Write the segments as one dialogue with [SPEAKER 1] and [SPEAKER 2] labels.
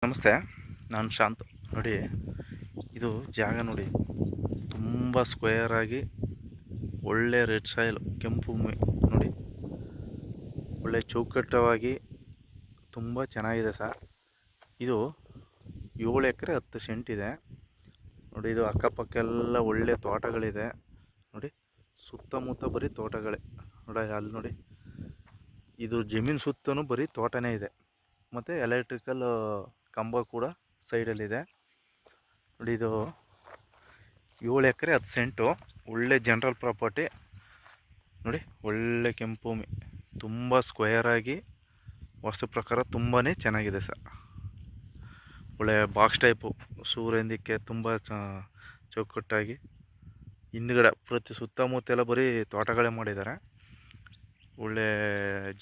[SPEAKER 1] ನಮಸ್ತೆ. ನಾನು ಶಾಂತ್. ನೋಡಿ, ಇದು ಜಾಗ ನೋಡಿ, ತುಂಬ ಸ್ಕ್ವೇರ್ ಆಗಿ ಒಳ್ಳೆ ರೆಡ್ ಸಾಯಿಲ್, ಕೆಂಪು ಭೂಮಿ ನೋಡಿ, ಒಳ್ಳೆ ಚೌಕಟ್ಟವಾಗಿ ತುಂಬ ಚೆನ್ನಾಗಿದೆ ಸರ್. ಇದು 7 ಎಕರೆ 10 ಸೆಂಟ್ ಇದೆ ನೋಡಿ. ಇದು ಅಕ್ಕಪಕ್ಕ ಎಲ್ಲ ಒಳ್ಳೆ ತೋಟಗಳಿದೆ ನೋಡಿ. ಸುತ್ತಮುತ್ತ ಬರೀ ತೋಟಗಳೇ ನೋಡಿ. ಅಲ್ಲಿ ನೋಡಿ, ಇದು ಜಮೀನು ಸುತ್ತಲೂ ಬರೀ ತೋಟನೇ ಇದೆ. ಮತ್ತು ಎಲೆಕ್ಟ್ರಿಕಲ್ ಕಂಬ ಕೂಡ ಸೈಡಲ್ಲಿದೆ ನೋಡಿ. ಇದು 7 ಎಕರೆ 10 ಸೆಂಟು, ಒಳ್ಳೆ ಜನರಲ್ ಪ್ರಾಪರ್ಟಿ ನೋಡಿ. ಒಳ್ಳೆ ಕೆಂಪು ಭೂಮಿ, ತುಂಬ ಸ್ಕ್ವೇರಾಗಿ ವಾಸ್ತು ಪ್ರಕಾರ ತುಂಬಾ ಚೆನ್ನಾಗಿದೆ ಸರ್. ಒಳ್ಳೆ ಬಾಕ್ಸ್ ಟೈಪು, ಸೂರ್ಯನಿಕ್ಕೆ ತುಂಬ ಚೌಕಟ್ಟಾಗಿ ಹಿಂದ್ಗಡೆ ಪ್ರತಿ ಸುತ್ತಮುತ್ತೆಲ್ಲ ಬರೀ ತೋಟಗಳೇ ಮಾಡಿದ್ದಾರೆ. ಒಳ್ಳೆ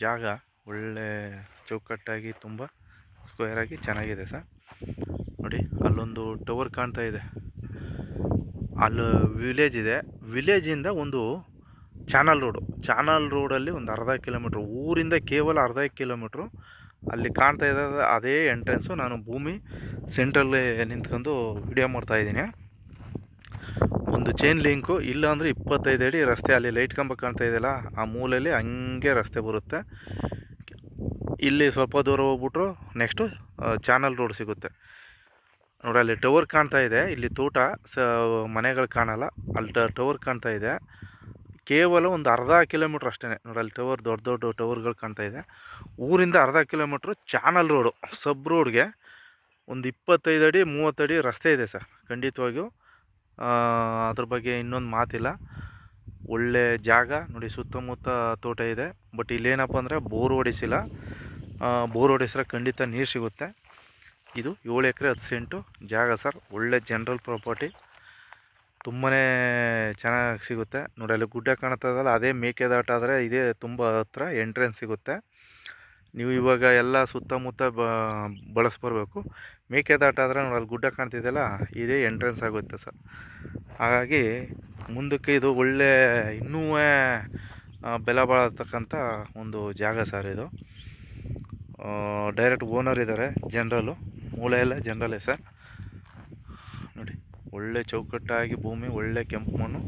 [SPEAKER 1] ಜಾಗ, ಒಳ್ಳೆ ಚೌಕಟ್ಟಾಗಿ ತುಂಬ ಸ್ಕ್ವೇರಾಗಿ ಚೆನ್ನಾಗಿದೆ ಸರ್ ನೋಡಿ. ಅಲ್ಲೊಂದು ಟವರ್ ಕಾಣ್ತಾ ಇದೆ, ಅಲ್ಲಿ ವಿಲೇಜ್ ಇದೆ. ವಿಲೇಜಿಂದ ಒಂದು ಚಾನಲ್ ರೋಡಲ್ಲಿ ಒಂದು ಅರ್ಧ ಕಿಲೋಮೀಟ್ರ್, ಊರಿಂದ ಕೇವಲ ಅರ್ಧ ಕಿಲೋಮೀಟ್ರು ಅಲ್ಲಿ ಕಾಣ್ತಾ ಇದ್ದ ಅದೇ ಎಂಟ್ರೆನ್ಸು. ನಾನು ಭೂಮಿ ಸೆಂಟ್ರಲ್ಲೇ ನಿಂತ್ಕೊಂಡು ವಿಡಿಯೋ ಮಾಡ್ತಾಯಿದ್ದೀನಿ. ಒಂದು ಚೈನ್ ಲಿಂಕು, ಇಲ್ಲ ಅಂದರೆ 25 ಅಡಿ ರಸ್ತೆ. ಅಲ್ಲಿ ಲೈಟ್ ಕಂಬ ಕಾಣ್ತಾ ಇದೆಯಲ್ಲ, ಆ ಮೂಲೆಯಲ್ಲಿ ಹಂಗೆ ರಸ್ತೆ ಬರುತ್ತೆ. ಇಲ್ಲಿ ಸ್ವಲ್ಪ ದೂರ ಹೋಗ್ಬಿಟ್ರು ನೆಕ್ಸ್ಟು ಚಾನಲ್ ರೋಡ್ ಸಿಗುತ್ತೆ ನೋಡಿ. ಅಲ್ಲಿ ಟವರ್ ಕಾಣ್ತಾ ಇದೆ, ಇಲ್ಲಿ ತೋಟ ಮನೆಗಳು ಕಾಣಲ್ಲ. ಅಲ್ಲಿ ಟವರ್ ಕಾಣ್ತಾ ಇದೆ, ಕೇವಲ ಒಂದು ಅರ್ಧ ಕಿಲೋಮೀಟ್ರ್ ಅಷ್ಟೇ ನೋಡಿ. ಅಲ್ಲಿ ಟವರ್, ದೊಡ್ಡ ದೊಡ್ಡ ಟವರ್ಗಳು ಕಾಣ್ತಾ ಇದೆ. ಊರಿಂದ ಅರ್ಧ ಕಿಲೋಮೀಟ್ರು ಚಾನಲ್ ರೋಡು, ಸಬ್ ರೋಡ್ಗೆ ಒಂದು 25 ಅಡಿ 30 ಅಡಿ ರಸ್ತೆ ಇದೆ ಸರ್. ಖಂಡಿತವಾಗಿಯೂ ಅದ್ರ ಬಗ್ಗೆ ಇನ್ನೊಂದು ಮಾತಿಲ್ಲ. ಒಳ್ಳೆ ಜಾಗ ನೋಡಿ, ಸುತ್ತಮುತ್ತ ತೋಟ ಇದೆ. ಬಟ್ ಇಲ್ಲೇನಪ್ಪ ಅಂದರೆ ಬೋರ್ ಹೊಡಿಸಿಲ್ಲ. ಬೋರ್ ಹೊಡಿಸಿದ್ರೆ ಖಂಡಿತ ನೀರು ಸಿಗುತ್ತೆ. ಇದು 7 ಎಕರೆ 10 ಸೆಂಟು ಜಾಗ ಸರ್. ಒಳ್ಳೆ ಜನರಲ್ ಪ್ರಾಪರ್ಟಿ, ತುಂಬಾ ಚೆನ್ನಾಗಿ ಸಿಗುತ್ತೆ ನೋಡಿ. ಅಲ್ಲಿ ಗುಡ್ಡ ಕಾಣ್ತದಲ್ಲ, ಅದೇ ಮೇಕೆದಾಟ ಆದರೆ ಇದೇ ತುಂಬ ಹತ್ರ ಎಂಟ್ರೆನ್ಸ್ ಸಿಗುತ್ತೆ. ನೀವು ಇವಾಗ ಎಲ್ಲ ಸುತ್ತಮುತ್ತ ಬಳಸ್ಬರ್ಬೇಕು. ಮೇಕೆದಾಟ ಆದರೆ ನೋಡಿ, ಅಲ್ಲಿ ಗುಡ್ಡ ಕಾಣ್ತಿದೆಯಲ್ಲ, ಇದೇ ಎಂಟ್ರೆನ್ಸ್ ಆಗುತ್ತೆ ಸರ್. ಹಾಗಾಗಿ ಮುಂದಕ್ಕೆ ಇದು ಒಳ್ಳೆ ಇನ್ನೂ ಬೆಲೆ ಬಾಳತಕ್ಕಂಥ ಒಂದು ಜಾಗ ಸರ್. ಇದು ಡೈರೆಕ್ಟ್ ಓನರ್ ಇದ್ದಾರೆ, ಜನರಲ್ಲು, ಮೂಲ ಎಲ್ಲ ಜನರಲ್ಲೇ ಸರ್ ನೋಡಿ. ಒಳ್ಳೆ ಚೌಕಟ್ಟಾಗಿ ಭೂಮಿ, ಒಳ್ಳೆ ಕೆಂಪು ಮಣ್ಣು.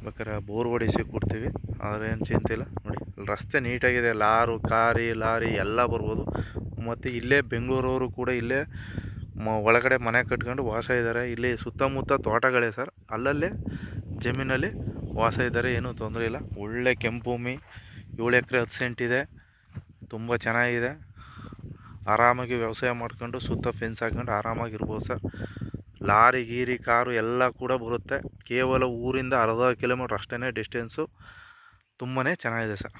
[SPEAKER 1] ಬೇಕಾದ್ರೆ ಬೋರ್ ಹೊಡಿಸಿ ಕೊಡ್ತೀವಿ, ಅದೇನು ಚಿಂತೆ ಇಲ್ಲ ನೋಡಿ. ರಸ್ತೆ ನೀಟಾಗಿದೆ, ಲಾರಿ ಎಲ್ಲ ಬರ್ಬೋದು. ಮತ್ತು ಇಲ್ಲೇ ಬೆಂಗಳೂರವರು ಕೂಡ ಇಲ್ಲೇ ಒಳಗಡೆ ಮನೆ ಕಟ್ಕೊಂಡು ವಾಸ ಇದ್ದಾರೆ. ಇಲ್ಲಿ ಸುತ್ತಮುತ್ತ ತೋಟಗಳೇ ಸರ್, ಅಲ್ಲಲ್ಲೇ ಜಮೀನಲ್ಲಿ ವಾಸ ಇದ್ದಾರೆ, ಏನೂ ತೊಂದರೆ ಇಲ್ಲ. ಒಳ್ಳೆ ಕೆಂಪು ಭೂಮಿ, 7 ಎಕರೆ 10 ಸೆಂಟ್ ಇದೆ, ತುಂಬ ಚೆನ್ನಾಗಿದೆ. ಆರಾಮಾಗಿ ವ್ಯವಸಾಯ ಮಾಡ್ಕೊಂಡು ಸುತ್ತ ಫೆನ್ಸ್ ಹಾಕ್ಕೊಂಡು ಆರಾಮಾಗಿರ್ಬೋದು ಸರ್. ಲಾರಿ ಗೀರಿ ಕಾರು ಎಲ್ಲ ಕೂಡ ಬರುತ್ತೆ. ಕೇವಲ ಊರಿಂದ ಅರ್ಧ ಕಿಲೋಮೀಟ್ರ್ ಅಷ್ಟೇ ಡಿಸ್ಟೆನ್ಸು. ತುಂಬಾ ಚೆನ್ನಾಗಿದೆ ಸರ್.